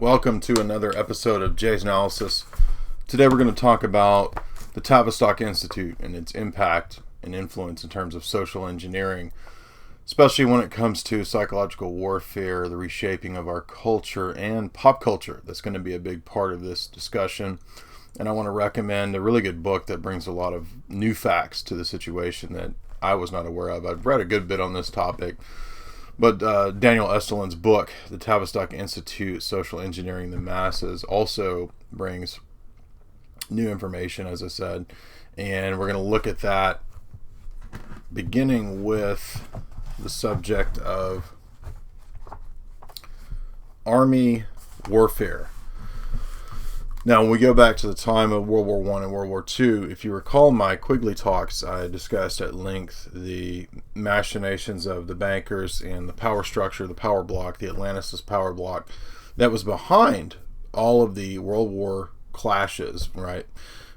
Welcome to another episode of Jay's Analysis. Today we're going to talk about the Tavistock Institute and its impact and influence in terms of social engineering, especially when it comes to psychological warfare, the reshaping of our culture and pop culture. That's going to be a big part of this discussion. And I want to recommend a really good book that brings a lot of new facts to the situation that I was not aware of. I've read a good bit on this topic. But Daniel Estulin's book, The Tavistock Institute, Social Engineering the Masses, also brings new information, as I said. And we're going to look at that beginning with the subject of army warfare. Now, when we go back to the time of World War I and World War II, if you recall my Quigley talks, I discussed at length the machinations of the bankers and the power structure, the power block, the Atlantis power block, that was behind all of the World War clashes, right?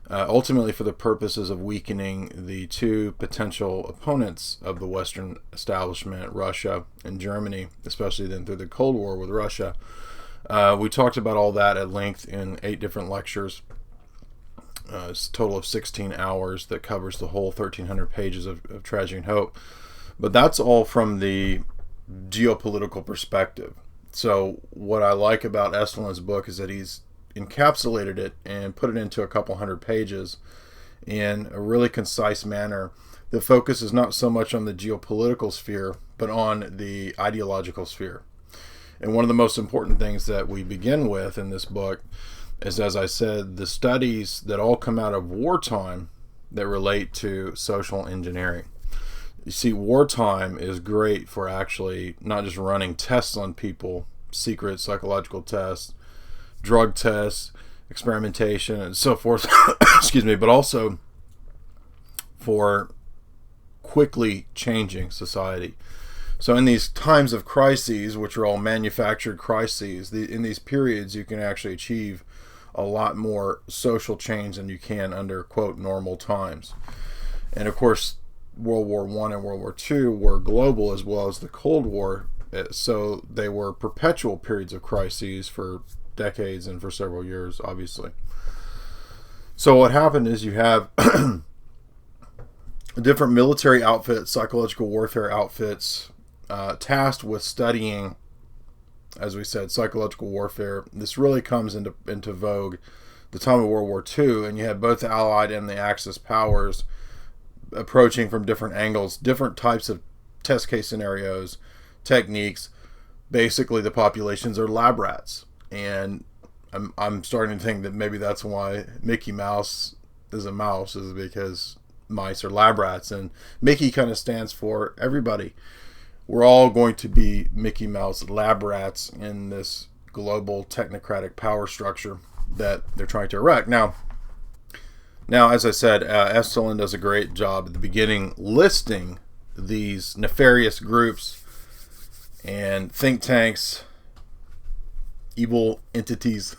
Ultimately for the purposes of weakening the two potential opponents of the Western establishment, Russia and Germany, especially then through the Cold War with Russia. We talked about all that at length in 8 different lectures. It's a total of 16 hours that covers the whole 1,300 pages of Tragedy and Hope. But that's all from the geopolitical perspective. So what I like about Estulin's book is that he's encapsulated it and put it into a couple hundred pages in a really concise manner. The focus is not so much on the geopolitical sphere, but on the ideological sphere. And one of the most important things that we begin with in this book is, as I said, the studies that all come out of wartime that relate to social engineering. You see, wartime is great for actually not just running tests on people, secret psychological tests, drug tests, experimentation, and so forth, excuse me, but also for quickly changing society. So in these times of crises, which are all manufactured crises, in these periods you can actually achieve a lot more social change than you can under, quote, normal times. And of course, World War I and World War II were global as well as the Cold War, so they were perpetual periods of crises for decades and for several years, obviously. So what happened is you have different military outfits, psychological warfare outfits, tasked with studying, as we said, psychological warfare. This really comes into vogue the time of World War II, and you had both the Allied and the Axis powers approaching from different angles, different types of test case scenarios, techniques. Basically, the populations are lab rats, and I'm starting to think that maybe that's why Mickey Mouse is a mouse, is because mice are lab rats, and Mickey kind of stands for everybody. We're all going to be Mickey Mouse lab rats in this global technocratic power structure that they're trying to erect. Now, as I said, Estulin does a great job at the beginning listing these nefarious groups and think tanks, evil entities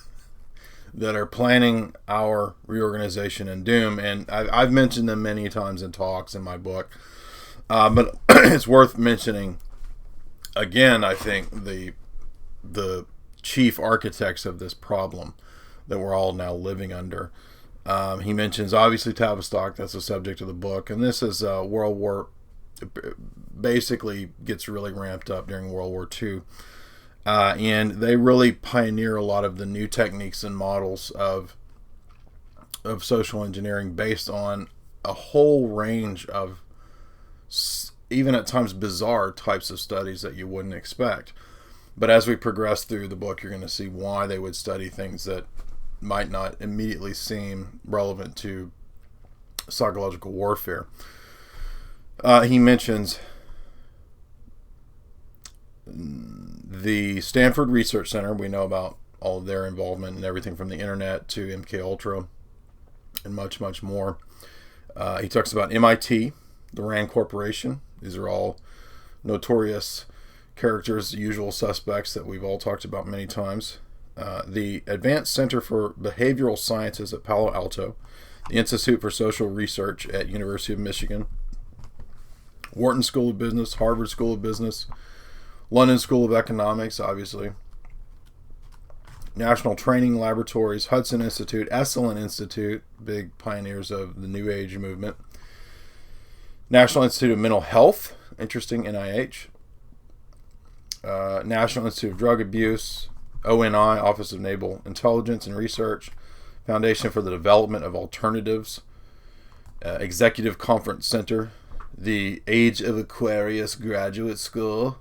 that are planning our reorganization and doom. And I've mentioned them many times in talks in my book. But it's worth mentioning, again, I think, the chief architects of this problem that we're all now living under. He mentions, obviously, Tavistock. That's the subject of the book. And this is World War, basically gets really ramped up during World War II. And they really pioneer a lot of the new techniques and models of social engineering based on a whole range of, even at times, bizarre types of studies that you wouldn't expect. But as we progress through the book, you're going to see why they would study things that might not immediately seem relevant to psychological warfare. He mentions the Stanford Research Center. We know about all of their involvement and everything from the internet to MKUltra and much, much more. He talks about MIT, the RAND Corporation. These are all notorious characters, usual suspects that we've all talked about many times. The Advanced Center for Behavioral Sciences at Palo Alto, the Institute for Social Research at University of Michigan, Wharton School of Business, Harvard School of Business, London School of Economics, obviously, National Training Laboratories, Hudson Institute, Estulin Institute, big pioneers of the New Age movement. National Institute of Mental Health, interesting, NIH. National Institute of Drug Abuse, ONI, Office of Naval Intelligence and Research, Foundation for the Development of Alternatives, Executive Conference Center, the Age of Aquarius Graduate School.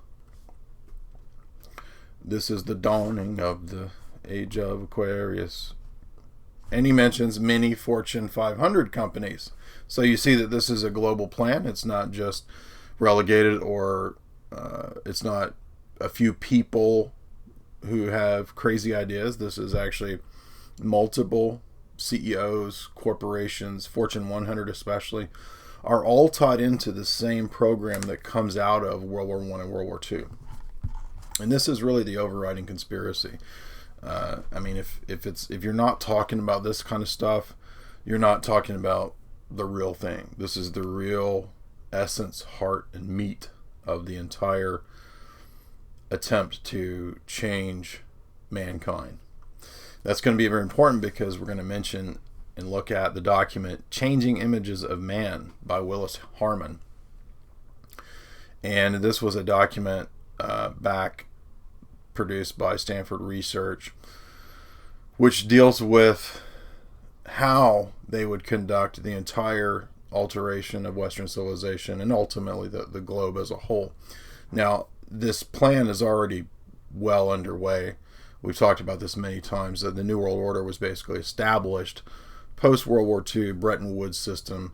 This is the dawning of the Age of Aquarius. And he mentions many Fortune 500 companies. So you see that this is a global plan. It's not just relegated, or it's not a few people who have crazy ideas. This is actually multiple CEOs, corporations, Fortune 100 especially, are all tied into the same program that comes out of World War I and World War II. And this is really the overriding conspiracy. I mean, if you're not talking about this kind of stuff, you're not talking about the real thing. This is the real essence, heart, and meat of the entire attempt to change mankind. That's going to be very important because we're going to mention and look at the document Changing Images of Man by Willis Harman. And this was a document back produced by Stanford Research, which deals with how they would conduct the entire alteration of Western civilization and ultimately the globe as a whole. Now, this plan is already well underway. We've talked about this many times, that the New World Order was basically established post-World War II, Bretton Woods system,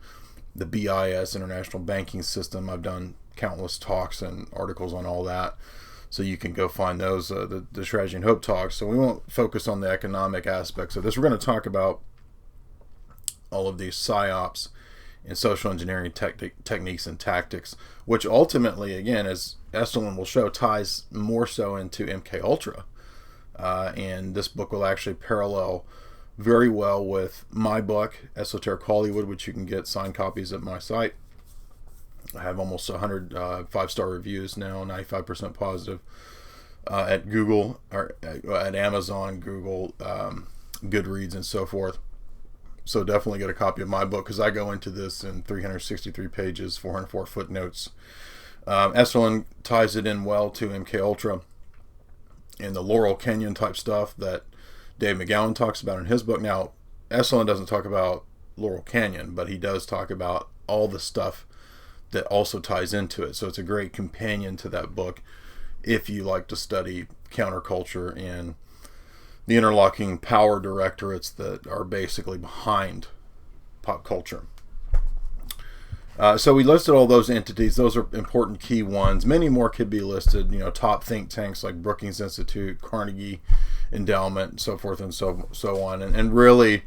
the BIS, International Banking System. I've done countless talks and articles on all that. So you can go find those, the Strategy and Hope talks. So we won't focus on the economic aspects of this. We're going to talk about all of these psyops and social engineering techniques and tactics, which ultimately, again, as Estulin will show, ties more so into MK Ultra. And this book will actually parallel very well with my book, Esoteric Hollywood, which you can get signed copies at my site. I have almost 100 5-star reviews now, 95% positive, at Google, or at Amazon, Google, Goodreads, and so forth. So definitely get a copy of my book, because I go into this in 363 pages, 404 footnotes. Estulin ties it in well to MK Ultra and the Laurel Canyon type stuff that Dave McGowan talks about in his book. Now, Estulin doesn't talk about Laurel Canyon, but he does talk about all the stuff that also ties into it. So it's a great companion to that book if you like to study counterculture and the interlocking power directorates that are basically behind pop culture. So we listed all those entities. Those are important key ones. Many more could be listed. Top think tanks like Brookings Institute, Carnegie Endowment, so forth and so on. And really,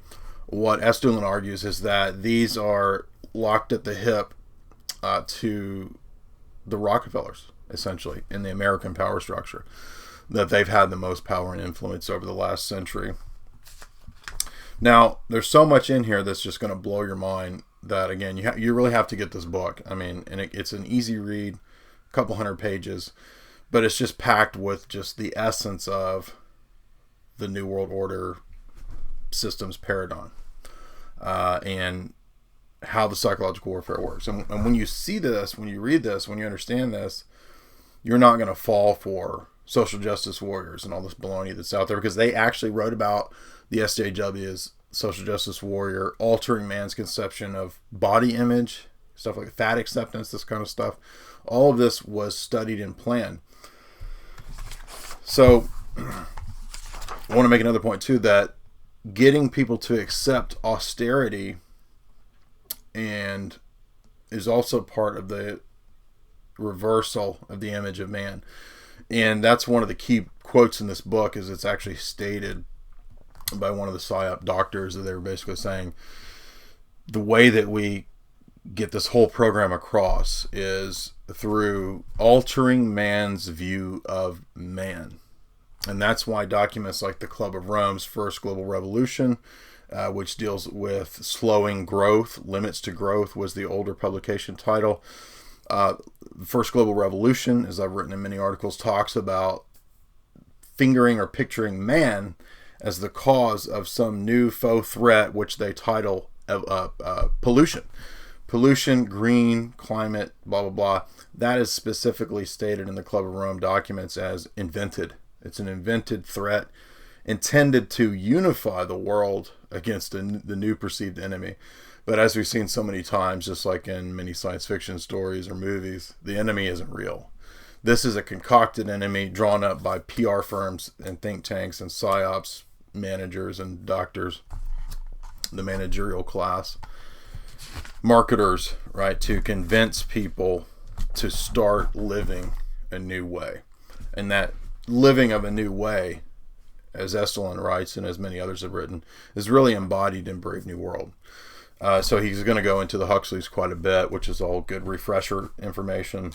what Estulin argues is that these are locked at the hip to the Rockefellers, essentially, in the American power structure, that they've had the most power and influence over the last century. Now, there's so much in here that's just going to blow your mind that, again, you really have to get this book. I mean, and it's an easy read, a couple hundred pages, but it's just packed with just the essence of the New World Order systems paradigm, and how the psychological warfare works. And when you see this, when you read this, when you understand this, you're not going to fall for social justice warriors and all this baloney that's out there, because they actually wrote about the SJW's social justice warrior altering man's conception of body image, stuff like fat acceptance, this kind of stuff. All of this was studied and planned. So I want to make another point too, that getting people to accept austerity and is also part of the reversal of the image of man. And that's one of the key quotes in this book, is it's actually stated by one of the PSYOP doctors, that they were basically saying the way that we get this whole program across is through altering man's view of man. And that's why documents like the Club of Rome's First Global Revolution, which deals with slowing growth, limits to growth was the older publication title. First Global Revolution, as I've written in many articles, talks about fingering or picturing man as the cause of some new faux threat, which they title pollution. Pollution, green, climate, blah, blah, blah. That is specifically stated in the Club of Rome documents as invented. It's an invented threat intended to unify the world against the new perceived enemy. But as we've seen so many times, just like in many science fiction stories or movies, the enemy isn't real. This is a concocted enemy drawn up by PR firms and think tanks and psyops managers and doctors, the managerial class, marketers, right, to convince people to start living a new way. And that living of a new way, as Estulin writes and as many others have written, is really embodied in Brave New World. So he's going to go into the Huxleys quite a bit, which is all good refresher information.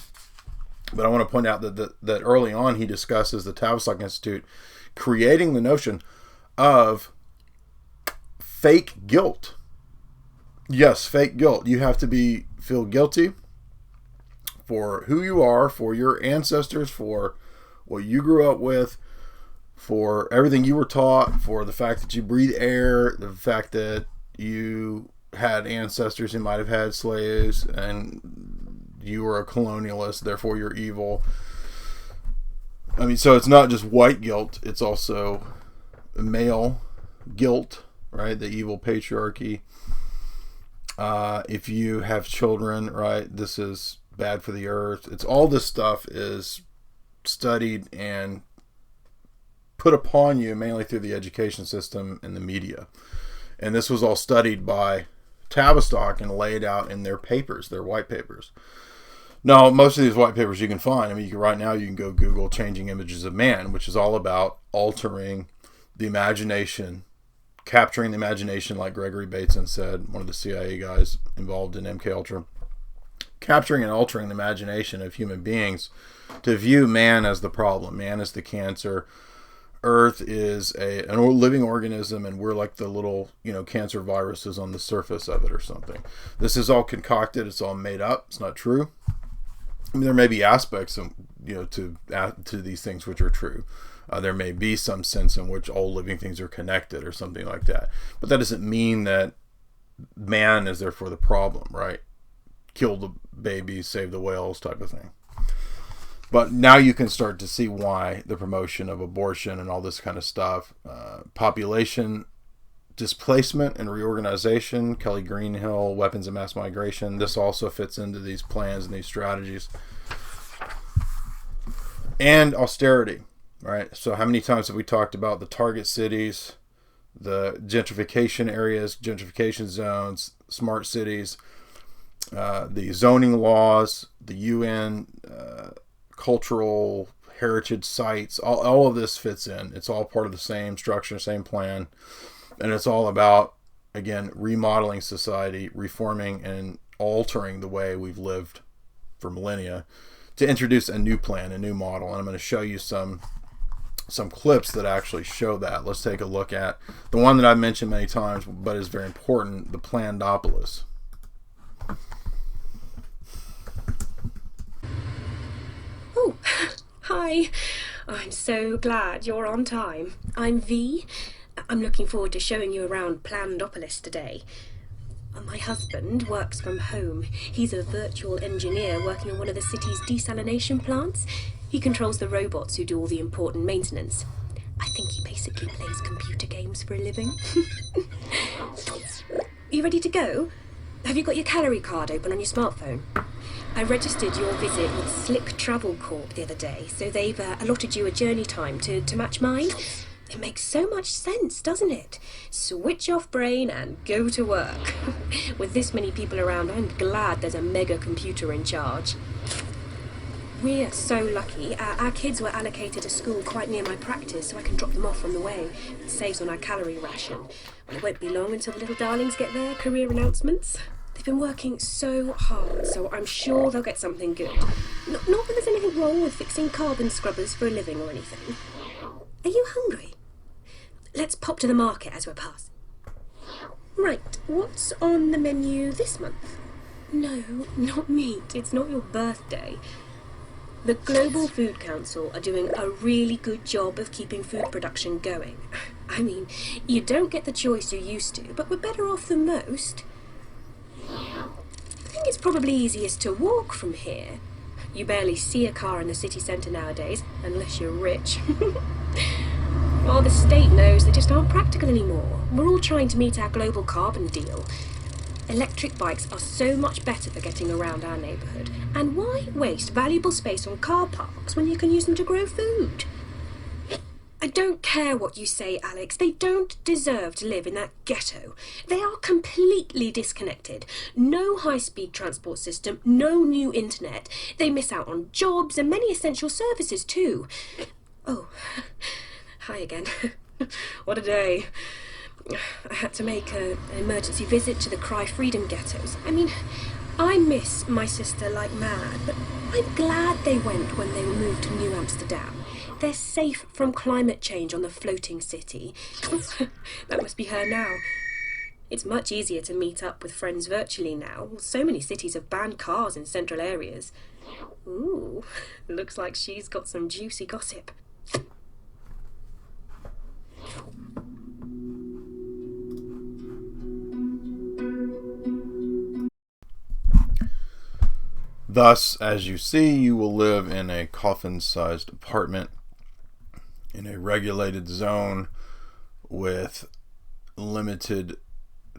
But I want to point out that early on he discusses the Tavistock Institute creating the notion of fake guilt. Yes, fake guilt. You have to feel guilty for who you are, for your ancestors, for what you grew up with, for everything you were taught, for the fact that you breathe air, the fact that you had ancestors who might have had slaves, and you were a colonialist, therefore you're evil. I mean, so it's not just white guilt, it's also male guilt, right? The evil patriarchy. If you have children, right, this is bad for the earth. It's all this stuff is studied and put upon you mainly through the education system and the media. And this was all studied by Tavistock and laid out in their papers, their white papers. Now, most of these white papers you can find. I mean, right now you can go Google Changing Images of Man, which is all about altering the imagination, capturing the imagination, like Gregory Bateson said, one of the CIA guys involved in MKUltra, capturing and altering the imagination of human beings to view man as the problem, man as the cancer. Earth is a living organism, and we're like the little, cancer viruses on the surface of it or something. This is all concocted. It's all made up. It's not true. I mean, there may be aspects of, to these things which are true. There may be some sense in which all living things are connected or something like that. But that doesn't mean that man is therefore the problem, right? Kill the babies, save the whales type of thing. But now you can start to see why the promotion of abortion and all this kind of stuff, population displacement and reorganization, Kelly Greenhill, weapons of mass migration, this also fits into these plans and these strategies. And austerity, right? So how many times have we talked about the target cities, the gentrification areas, gentrification zones, smart cities, the zoning laws, the UN cultural heritage sites, all of this fits in. It's all part of the same structure, same plan. And it's all about, again, remodeling society, reforming and altering the way we've lived for millennia to introduce a new plan, a new model. And I'm going to show you some clips that actually show that. Let's take a look at the one that I've mentioned many times, but is very important, the Plandopolis. Oh, hi. I'm so glad you're on time. I'm V. I'm looking forward to showing you around Plandopolis today. My husband works from home. He's a virtual engineer working on one of the city's desalination plants. He controls the robots who do all the important maintenance. I think he basically plays computer games for a living. You ready to go? Have you got your calorie card open on your smartphone? I registered your visit with Slick Travel Corp the other day, so they've allotted you a journey time to match mine. It makes so much sense, doesn't it? Switch off brain and go to work. With this many people around, I'm glad there's a mega computer in charge. We're so lucky. Our kids were allocated a school quite near my practice, so I can drop them off on the way. It saves on our calorie ration. Well, it won't be long until the little darlings get their career announcements. They've been working so hard, so I'm sure they'll get something good. Not that there's anything wrong with fixing carbon scrubbers for a living or anything. Are you hungry? Let's pop to the market as we're passing. Right, what's on the menu this month? No, not meat. It's not your birthday. The Global Food Council are doing a really good job of keeping food production going. I mean, you don't get the choice you used to, but we're better off than most. I think it's probably easiest to walk from here. You barely see a car in the city centre nowadays, unless you're rich. Well, the state knows they just aren't practical anymore. We're all trying to meet our global carbon deal. Electric bikes are so much better for getting around our neighbourhood. And why waste valuable space on car parks when you can use them to grow food? I don't care what you say, Alex. They don't deserve to live in that ghetto. They are completely disconnected. No high-speed transport system, no new internet. They miss out on jobs and many essential services too. Oh, hi again. What a day. I had to make an emergency visit to the Cry Freedom ghettos. I mean, I miss my sister like mad, but I'm glad they went when they moved to New Amsterdam. They're safe from climate change on the floating city. That must be her now. It's much easier to meet up with friends virtually now. So many cities have banned cars in central areas. Ooh, looks like she's got some juicy gossip. Thus, as you see, you will live in a coffin-sized apartment in a regulated zone with limited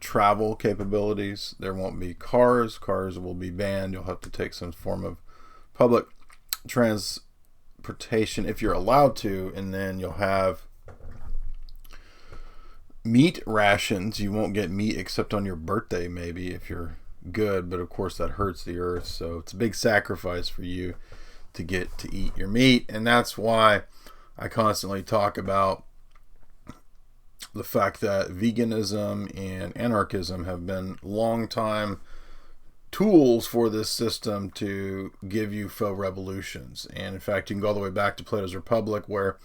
travel capabilities. There won't be cars. Cars will be banned. You'll have to take some form of public transportation if you're allowed to, and then you'll have meat rations. You won't get meat except on your birthday, maybe, if you're good, but of course that hurts the earth, so it's a big sacrifice for you to get to eat your meat. And that's why I constantly talk about the fact that veganism and anarchism have been long time tools for this system to give you faux revolutions. And in fact, you can go all the way back to Plato's Republic, where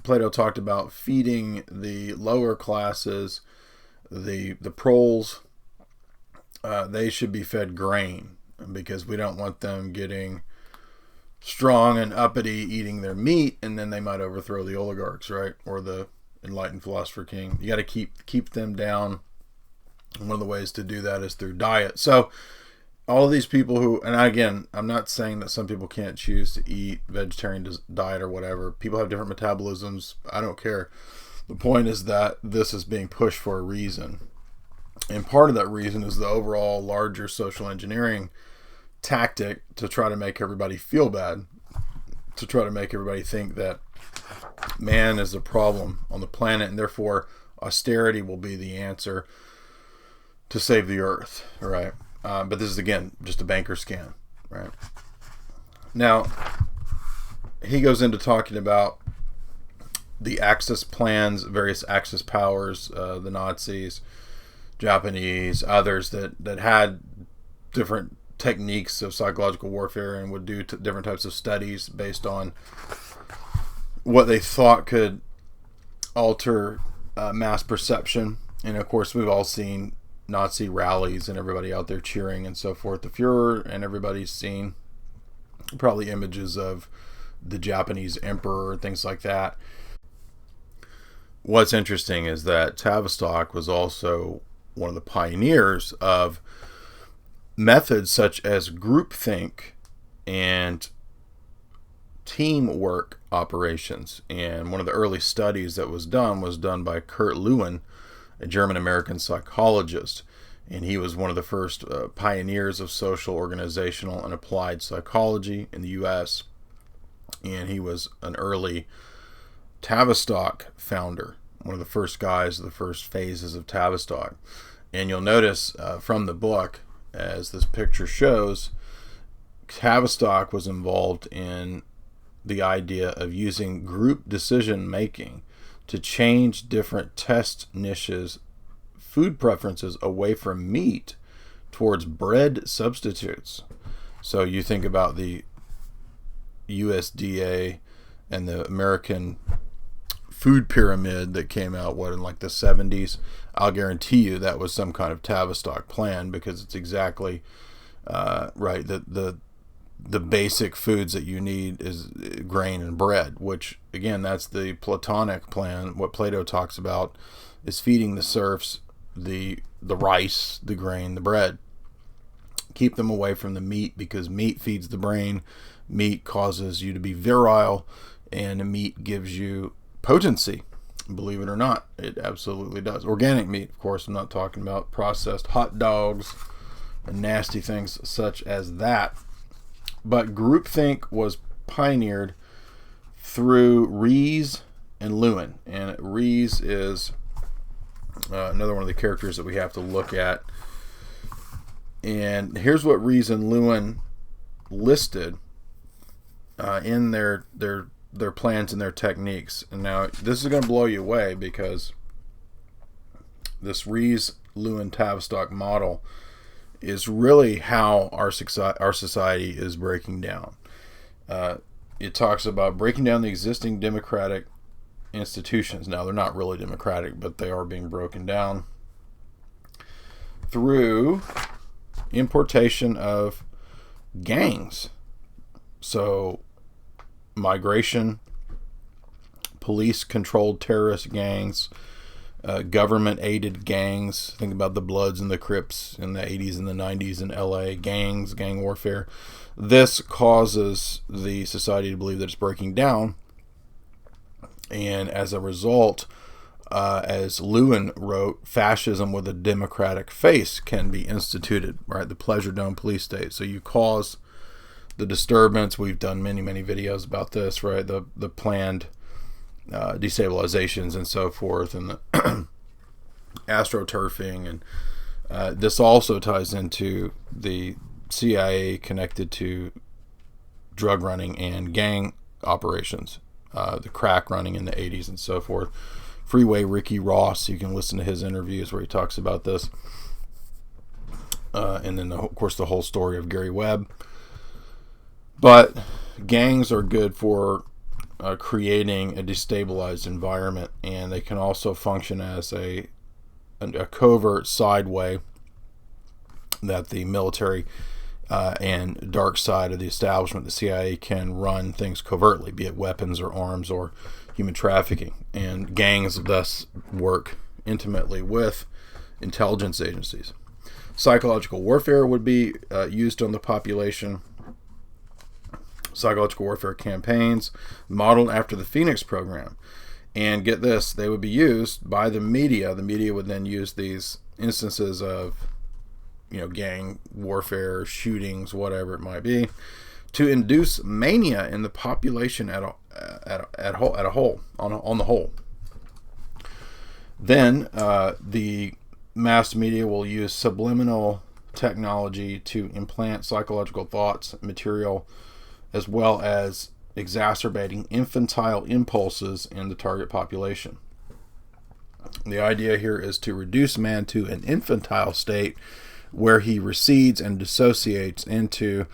Plato talked about feeding the lower classes, the proles. They should be fed grain, because we don't want them getting strong and uppity eating their meat, and then they might overthrow the oligarchs, right? Or the enlightened philosopher king. You got to keep them down. And one of the ways to do that is through diet. So all of these people who, and again, I'm not saying that some people can't choose to eat vegetarian diet or whatever. People have different metabolisms. I don't care. The point is that this is being pushed for a reason. And part of that reason is the overall larger social engineering tactic to try to make everybody feel bad, to try to make everybody think that man is the problem on the planet, and therefore austerity will be the answer to save the earth, right? But this is, again, just a banker scam, right? Now, he goes into talking about the Axis plans, various Axis powers, the Nazis, Japanese, others that had different techniques of psychological warfare and would do different types of studies based on what they thought could alter mass perception. And of course, we've all seen Nazi rallies and everybody out there cheering and so forth. The Fuhrer, and everybody's seen probably images of the Japanese emperor, things like that. What's interesting is that Tavistock was also one of the pioneers of methods such as groupthink and teamwork operations. And one of the early studies that was done by Kurt Lewin, a German-American psychologist. And he was one of the first pioneers of social, organizational, and applied psychology in the U.S. And he was an early Tavistock founder, one of the first guys, the first phases of Tavistock. And you'll notice from the book, as this picture shows, Tavistock was involved in the idea of using group decision making to change different test niches, food preferences away from meat towards bread substitutes. So you think about the USDA and the American food pyramid that came out, in like the 70s. I'll guarantee you that was some kind of Tavistock plan, because it's exactly right. The the basic foods that you need is grain and bread, which, again, that's the Platonic plan. What Plato talks about is feeding the serfs the rice, the grain, the bread. Keep them away from the meat, because meat feeds the brain. Meat causes you to be virile, and meat gives you potency. Believe it or not, it absolutely does. Organic meat, of course. I'm not talking about processed hot dogs and nasty things such as that. But groupthink was pioneered through Rees and Lewin. And Rees is another one of the characters that we have to look at. And here's what Rees and Lewin listed in their plans and their techniques. And now this is going to blow you away, because this Rees, Lewin, Tavistock model is really how our society is breaking down. It talks about breaking down the existing democratic institutions. Now, they're not really democratic, but they are being broken down through importation of gangs. So, migration, police-controlled terrorist gangs, government-aided gangs. Think about the Bloods and the Crips in the 80s and the 90s in LA. Gangs, gang warfare. This causes the society to believe that it's breaking down. And as a result, as Lewin wrote, fascism with a democratic face can be instituted, right? The pleasure dome police state. So you cause the disturbance. We've done many, many videos about this, right? The planned destabilizations and so forth, and the astroturfing, and this also ties into the CIA connected to drug running and gang operations, the crack running in the 80s and so forth. Freeway Ricky Ross, you can listen to his interviews where he talks about this, and then of course the whole story of Gary Webb. But gangs are good for creating a destabilized environment, and they can also function as a covert side way that the military and dark side of the establishment, the CIA, can run things covertly, be it weapons or arms or human trafficking. And gangs thus work intimately with intelligence agencies. Psychological warfare would be used on the population. Psychological warfare campaigns modeled after the Phoenix program. And get this, they would be used by the media. The media would then use these instances of, gang warfare, shootings, whatever it might be, to induce mania in the population on the whole. Then the mass media will use subliminal technology to implant psychological thoughts, material, as well as exacerbating infantile impulses in the target population. The idea here is to reduce man to an infantile state where he recedes and dissociates into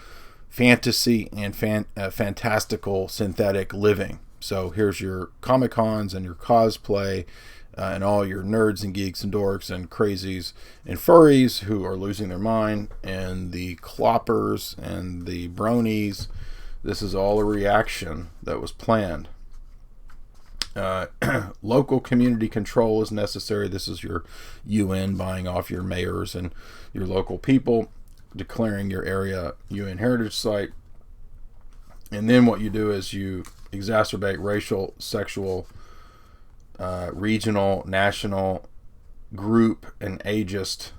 fantasy and fantastical synthetic living. So here's your Comic-Cons and your cosplay and all your nerds and geeks and dorks and crazies and furries who are losing their mind, and the cloppers and the bronies. This is all a reaction that was planned. Local community control is necessary. This is your UN buying off your mayors and your local people, declaring your area UN heritage site. And then what you do is you exacerbate racial, sexual, regional, national, group, and ageist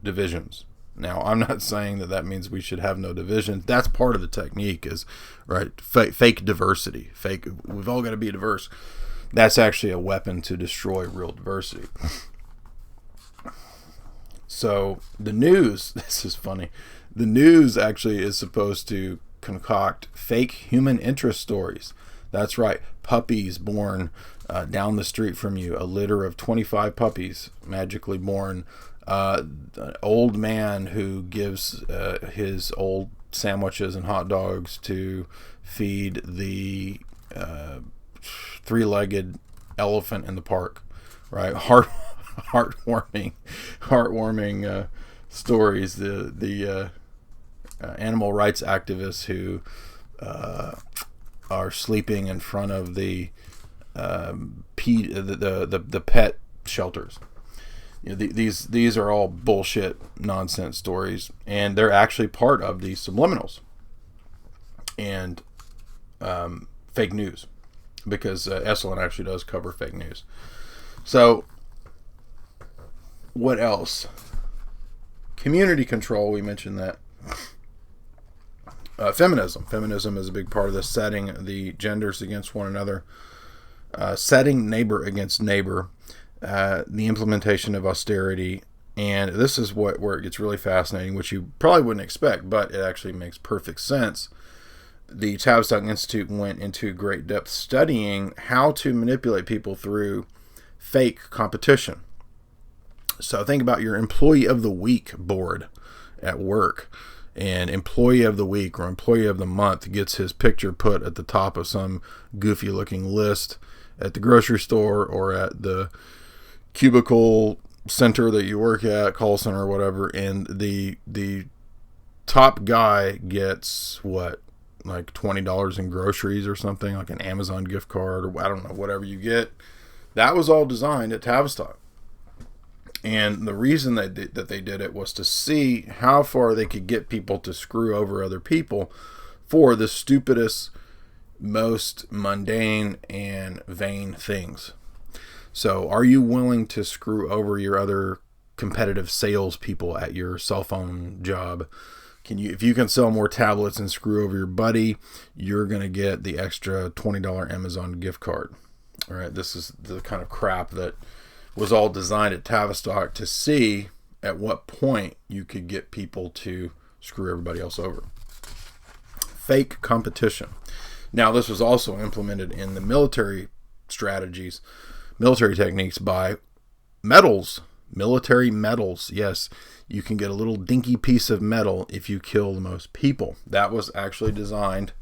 divisions. Now, I'm not saying that means we should have no divisions. That's part of the technique, is right, fake diversity. We've all got to be diverse. That's actually a weapon to destroy real diversity. So the news, this is funny. The news actually is supposed to concoct fake human interest stories. That's right, puppies born down the street from you, a litter of 25 puppies magically born. An old man who gives his old sandwiches and hot dogs to feed the three-legged elephant in the park, right? Heartwarming stories. The animal rights activists who are sleeping in front of the pet shelters. These are all bullshit, nonsense stories, and they're actually part of the subliminals and fake news, because Estulin actually does cover fake news. So, what else? Community control, we mentioned that. Feminism. Feminism is a big part of this, setting the genders against one another, setting neighbor against neighbor, the implementation of austerity, and this is where it gets really fascinating, which you probably wouldn't expect, but it actually makes perfect sense. The Tavistock Institute went into great depth studying how to manipulate people through fake competition. So think about your Employee of the Week board at work. And Employee of the Week or Employee of the Month gets his picture put at the top of some goofy looking list at the grocery store or at the cubicle center that you work at, call center or whatever, and the top guy gets what, like $20 in groceries or something, like an Amazon gift card, or I don't know, whatever you get. That was all designed at Tavistock. And the reason that they did it was to see how far they could get people to screw over other people for the stupidest, most mundane and vain things. So are you willing to screw over your other competitive salespeople at your cell phone job? If you can sell more tablets and screw over your buddy, you're going to get the extra $20 Amazon gift card. All right, this is the kind of crap that was all designed at Tavistock to see at what point you could get people to screw everybody else over. Fake competition. Now, this was also implemented in the military strategies, military techniques by medals, military medals. Yes, you can get a little dinky piece of metal if you kill the most people. That was actually designed.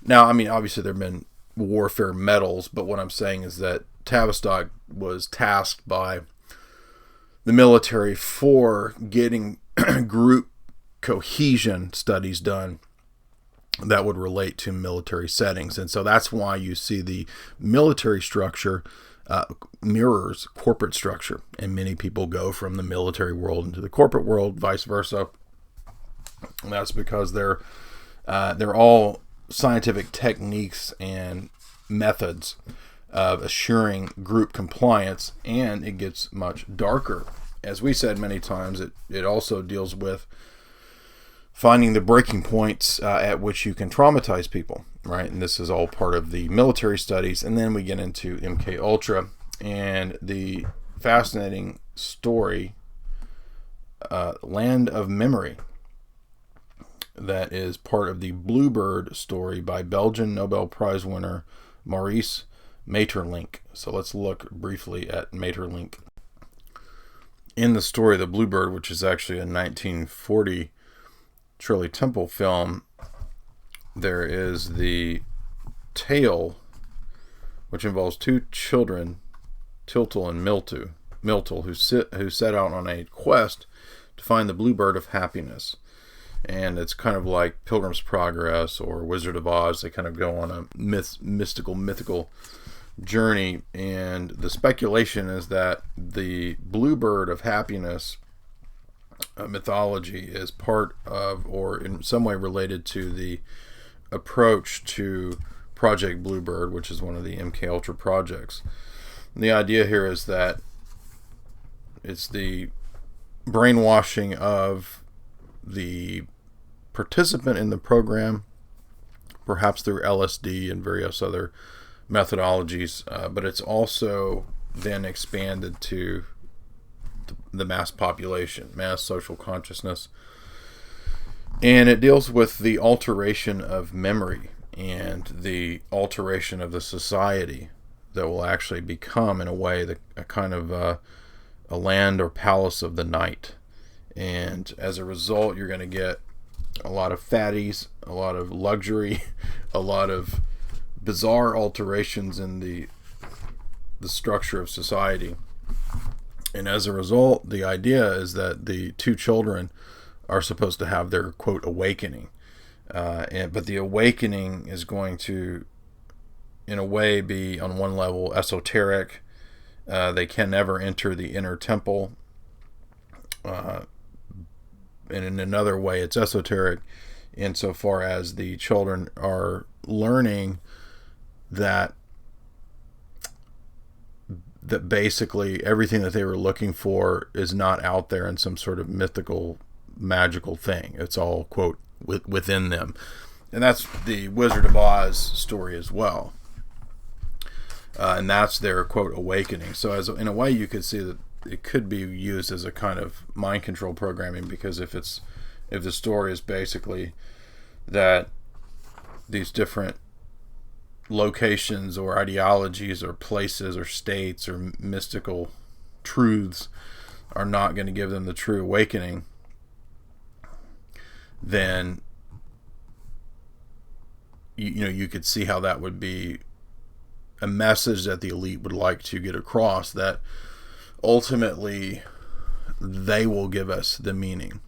Now, I mean, obviously there have been warfare medals, but what I'm saying is that Tavistock was tasked by the military for getting group cohesion studies done that would relate to military settings. And so that's why you see the military structure mirrors corporate structure, and many people go from the military world into the corporate world, vice versa. And that's because they're all scientific techniques and methods of assuring group compliance, and it gets much darker. As we said many times, it also deals with finding the breaking points at which you can traumatize people, right? And this is all part of the military studies. And then we get into MK Ultra and the fascinating story, Land of Memory, that is part of the BLUEBIRD story by Belgian Nobel Prize winner Maurice Maeterlinck. So let's look briefly at Maeterlinck. In the story, The BLUEBIRD, which is actually a 1940 Shirley Temple film, there is the tale, which involves two children, Tiltle and Miltle, who set out on a quest to find the bluebird of happiness. And it's kind of like Pilgrim's Progress or Wizard of Oz. They kind of go on a mythical journey, and the speculation is that the bluebird of happiness mythology is part of, or in some way related to, the approach to Project Bluebird, which is one of the MK Ultra projects. And the idea here is that it's the brainwashing of the participant in the program, perhaps through LSD and various other methodologies, but it's also then expanded to the mass population, mass social consciousness. And it deals with the alteration of memory and the alteration of the society that will actually become, in a way, a kind of a land or palace of the night. And as a result, you're going to get a lot of fatties, a lot of luxury, a lot of bizarre alterations in the structure of society. And as a result, the idea is that the two children are supposed to have their, quote, awakening. But the awakening is going to, in a way, be on one level esoteric. They can never enter the inner temple. And in another way, it's esoteric insofar as the children are learning that basically everything that they were looking for is not out there in some sort of mythical, magical thing. It's all, quote, within them. And that's the Wizard of Oz story as well. And that's their, quote, awakening. So in a way, you could see that it could be used as a kind of mind control programming, because if the story is basically that these different locations or ideologies or places or states or mystical truths are not going to give them the true awakening, then you could see how that would be a message that the elite would like to get across, that ultimately they will give us the meaning.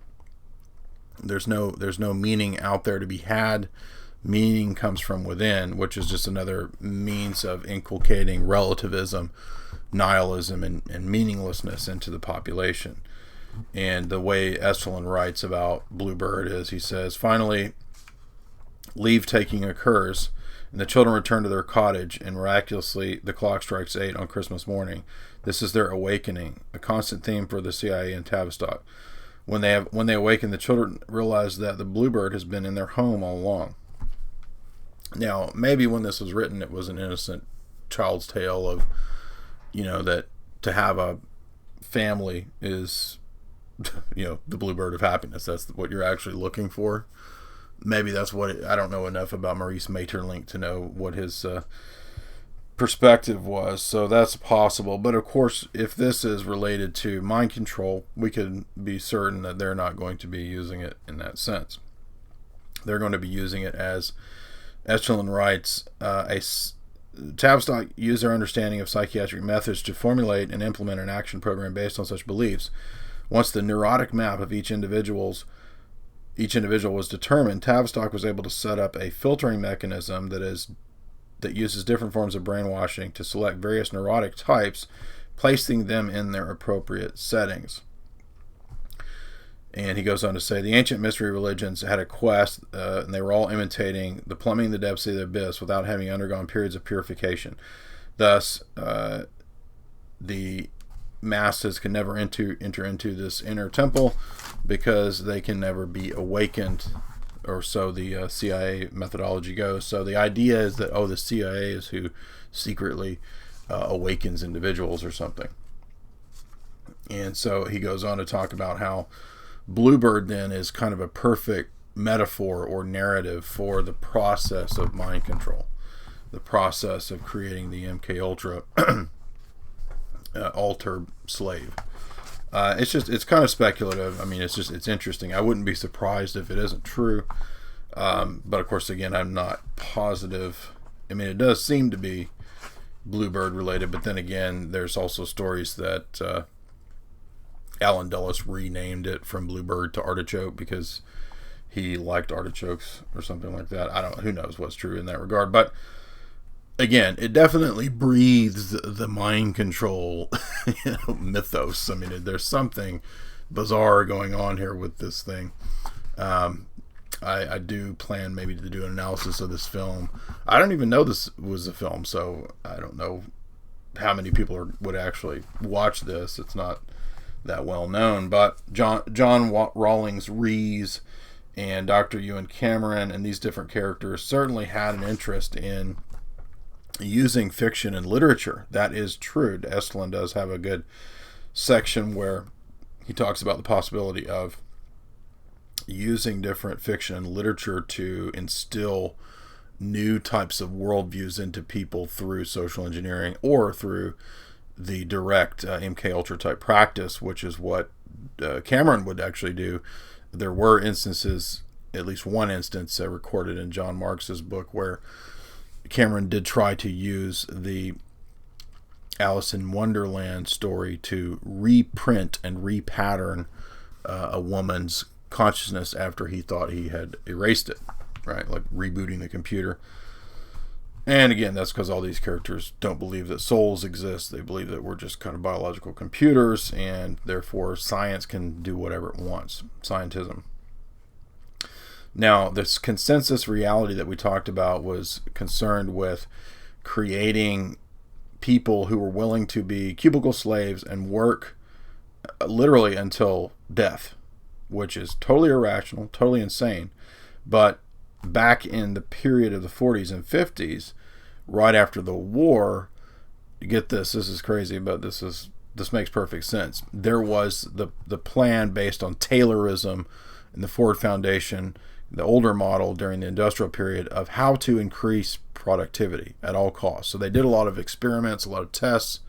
There's no meaning out there to be had. Meaning comes from within, which is just another means of inculcating relativism, nihilism, and meaninglessness into the population. And the way Estulin writes about Bluebird is, he says, finally, leave taking occurs, and the children return to their cottage, and miraculously the clock strikes 8 on Christmas morning. This is their awakening, a constant theme for the CIA and Tavistock. When they awaken, the children realize that the Bluebird has been in their home all along. Now, maybe when this was written, it was an innocent child's tale of, that to have a family is, the Bluebird of happiness. That's what you're actually looking for. Maybe that's what I don't know enough about Maurice Maeterlinck to know what his perspective was. So that's possible. But of course, if this is related to mind control, we can be certain that they're not going to be using it in that sense. They're going to be using it as Estulin writes, Tavistock used their understanding of psychiatric methods to formulate and implement an action program based on such beliefs. Once the neurotic map of each individual was determined, Tavistock was able to set up a filtering mechanism that uses different forms of brainwashing to select various neurotic types, placing them in their appropriate settings. And he goes on to say, the ancient mystery religions had a quest, and they were all imitating the plumbing the depths of the abyss without having undergone periods of purification. Thus, the masses can never enter into this inner temple because they can never be awakened, or so the CIA methodology goes. So the idea is that, the CIA is who secretly awakens individuals or something. And so he goes on to talk about how Bluebird then is kind of a perfect metaphor or narrative for the process of mind control, the process of creating the MK Ultra alter slave. It's kind of speculative. I mean, it's interesting. I wouldn't be surprised if it isn't true. But of course, again, I'm not positive. I mean, it does seem to be Bluebird related, but then again, there's also stories that Alan Dulles renamed it from Bluebird to Artichoke because he liked artichokes or something like that. Who knows what's true in that regard. But again, it definitely breathes the mind control mythos. I mean, there's something bizarre going on here with this thing. I do plan maybe to do an analysis of this film. I don't even know this was a film, so I don't know how many people would actually watch this. It's not that well known, but John Rawlings Rees and Dr. Ewan Cameron and these different characters certainly had an interest in using fiction and literature. That is true. Estulin does have a good section where he talks about the possibility of using different fiction and literature to instill new types of worldviews into people through social engineering or through the direct MK Ultra type practice, which is what Cameron would actually do. There were instances, at least one instance recorded in John Marks's book, where Cameron did try to use the Alice in Wonderland story to reprint and repattern a woman's consciousness after he thought he had erased it, right? Like rebooting the computer. And again, that's because all these characters don't believe that souls exist. They believe that we're just kind of biological computers, and therefore science can do whatever it wants. Scientism. Now, this consensus reality that we talked about was concerned with creating people who were willing to be cubicle slaves and work literally until death, which is totally irrational, totally insane. But back in the period of the 40s and 50s, right after the war, get this is crazy, but this makes perfect sense. There was the plan based on Taylorism and the Ford Foundation, the older model during the industrial period, of how to increase productivity at all costs. So they did a lot of experiments, a lot of tests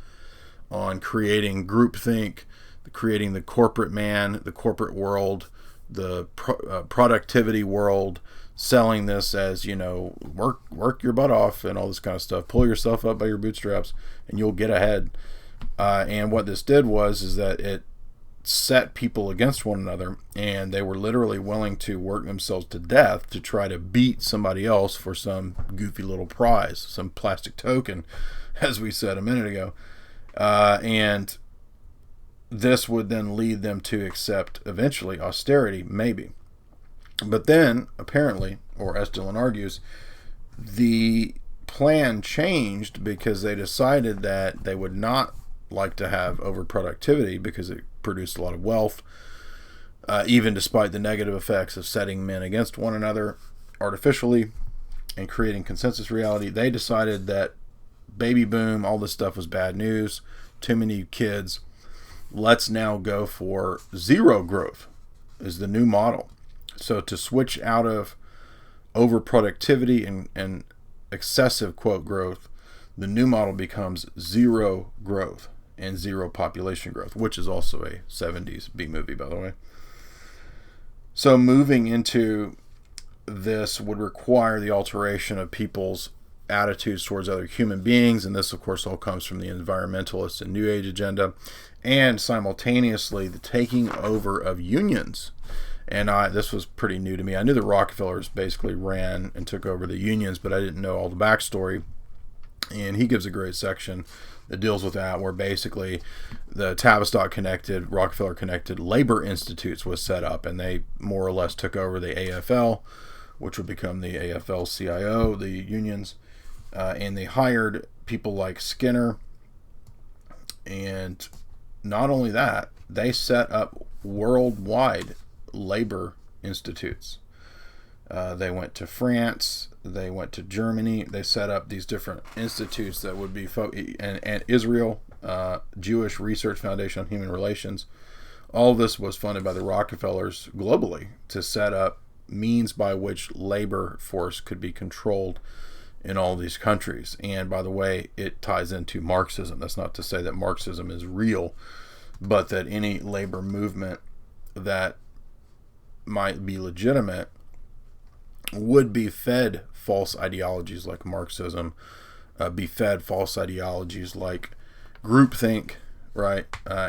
on creating groupthink, creating the corporate man, the corporate world, the productivity world, selling this as, work your butt off and all this kind of stuff. Pull yourself up by your bootstraps and you'll get ahead. And what this did is that it set people against one another, and they were literally willing to work themselves to death to try to beat somebody else for some goofy little prize, some plastic token, as we said a minute ago. And this would then lead them to accept eventually austerity, maybe. But then, apparently, or Estulin argues, the plan changed because they decided that they would not like to have overproductivity because it produced a lot of wealth, even despite the negative effects of setting men against one another artificially and creating consensus reality. They decided that baby boom, all this stuff was bad news, too many kids. Let's now go for zero growth is the new model. So to switch out of overproductivity and excessive, quote, growth, the new model becomes zero growth and zero population growth, which is also a 70s B movie, by the way. So moving into this would require the alteration of people's attitudes towards other human beings, and this, of course, all comes from the environmentalist and New Age agenda, and simultaneously the taking over of unions. And this was pretty new to me. I knew the Rockefellers basically ran and took over the unions, but I didn't know all the backstory. And he gives a great section that deals with that, where basically the Tavistock connected, Rockefeller connected labor institutes was set up, and they more or less took over the AFL, which would become the AFL-CIO, the unions. And they hired people like Skinner. And not only that, they set up worldwide labor institutes. They went to France, they went to Germany, they set up these different institutes that would be and Israel, Jewish Research Foundation on Human Relations. All this was funded by the Rockefellers globally to set up means by which labor force could be controlled in all these countries. And by the way, it ties into Marxism. That's not to say that Marxism is real, but that any labor movement that might be legitimate would be fed false ideologies like Marxism, be fed false ideologies like groupthink, right,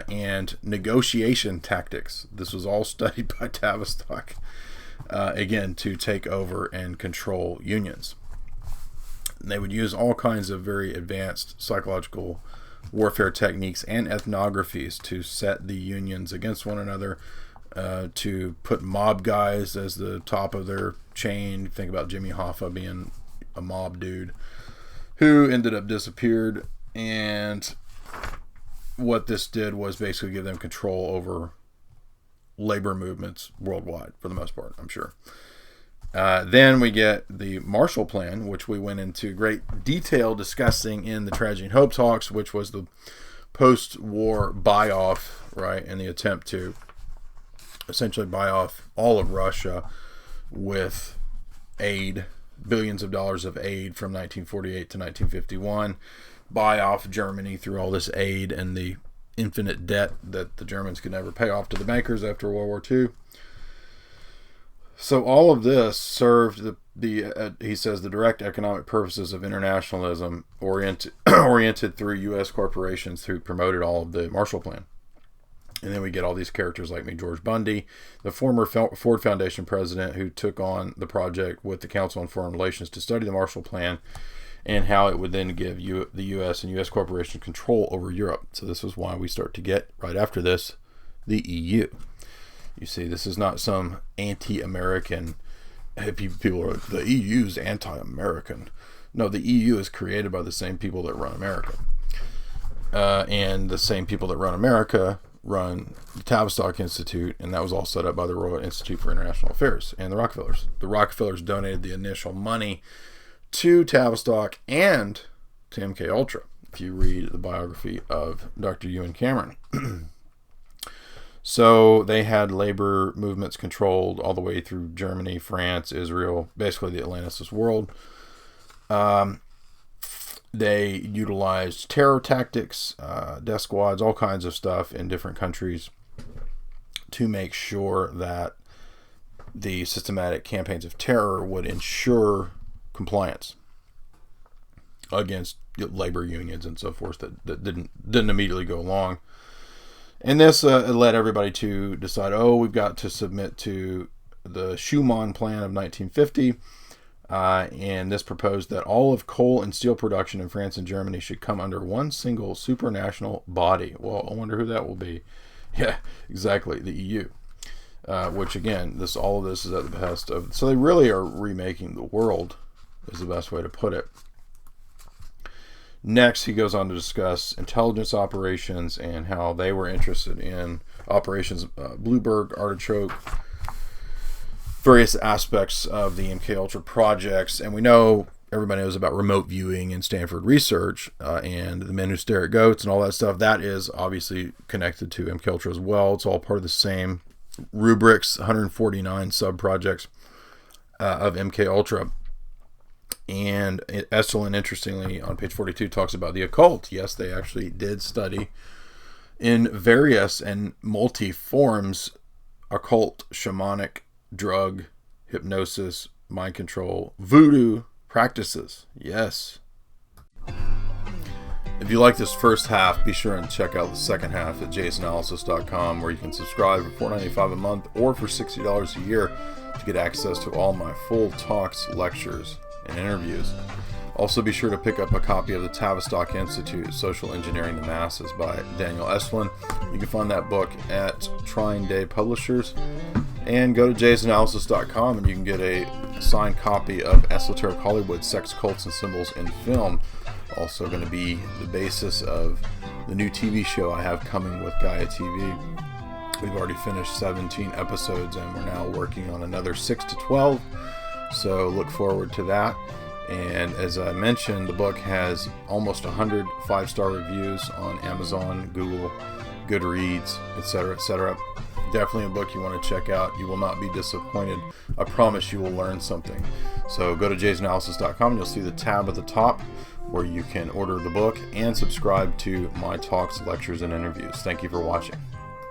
and negotiation tactics. This was all studied by Tavistock, again, to take over and control unions. And they would use all kinds of very advanced psychological warfare techniques and ethnographies to set the unions against one another, to put mob guys as the top of their chain. Think about Jimmy Hoffa being a mob dude who ended up disappeared. And what this did was basically give them control over labor movements worldwide, for the most part, I'm sure. Then we get the Marshall Plan, which we went into great detail discussing in the Tragedy and Hope talks, which was the post-war buy-off, right, and the attempt to essentially buy off all of Russia with aid, billions of dollars of aid from 1948 to 1951, buy off Germany through all this aid and the infinite debt that the Germans could never pay off to the bankers after World War II. So all of this served he says, the direct economic purposes of internationalism oriented through U.S. corporations who promoted all of the Marshall Plan. And then we get all these characters like George Bundy, the former Ford Foundation president who took on the project with the Council on Foreign Relations to study the Marshall Plan and how it would then give the U.S. and U.S. corporations control over Europe. So this is why we start to get, right after this, the EU. You see, this is not some anti-American, people are like, the EU's anti-American. No, the EU is created by the same people that run America. And the same people that run America run the Tavistock Institute, and that was all set up by the Royal Institute for International Affairs and the Rockefellers. The Rockefellers donated the initial money to Tavistock and to MK Ultra, if you read the biography of Dr. Ewan Cameron. So they had labor movements controlled all the way through Germany, France, Israel, basically the Atlanticist world. They utilized terror tactics, death squads, all kinds of stuff in different countries to make sure that the systematic campaigns of terror would ensure compliance against labor unions and so forth that didn't immediately go along. And this led everybody to decide, we've got to submit to the Schuman Plan of 1950. And this proposed that all of coal and steel production in France and Germany should come under one single supranational body. Well, I wonder who that will be. Yeah, exactly, the EU. Which again, all of this is at the behest of. So they really are remaking the world, is the best way to put it. Next, he goes on to discuss intelligence operations and how they were interested in operations Bluebird, Artichoke, various aspects of the MK Ultra projects. And we know, everybody knows about remote viewing and Stanford research and the men who stare at goats and all that stuff. That is obviously connected to MK Ultra as well. It's all part of the same rubrics, 149 sub-projects of MK Ultra. And Estulin, interestingly, on page 42, talks about the occult. Yes, they actually did study in various and multi-forms occult, shamanic, drug, hypnosis, mind control, voodoo practices. Yes. If you like this first half, be sure and check out the second half at jasonanalysis.com, where you can subscribe for $4.95 a month or for $60 a year to get access to all my full talks, lectures, and interviews. Also, be sure to pick up a copy of the Tavistock Institute, Social Engineering the Masses by Daniel Estulin. You can find that book at Trying Day Publishers. And go to jasonanalysis.com and you can get a signed copy of Esoteric Hollywood, Sex, Cults, and Symbols in Film. Also going to be the basis of the new TV show I have coming with Gaia TV. We've already finished 17 episodes and we're now working on another 6 to 12. So look forward to that. And as I mentioned, the book has almost 100 5-star reviews on Amazon, Google, Goodreads, etc., etc. Definitely a book you want to check out. You will not be disappointed. I promise you will learn something. So go to jasonanalysis.com and you'll see the tab at the top where you can order the book and subscribe to my talks, lectures, and interviews. Thank you for watching.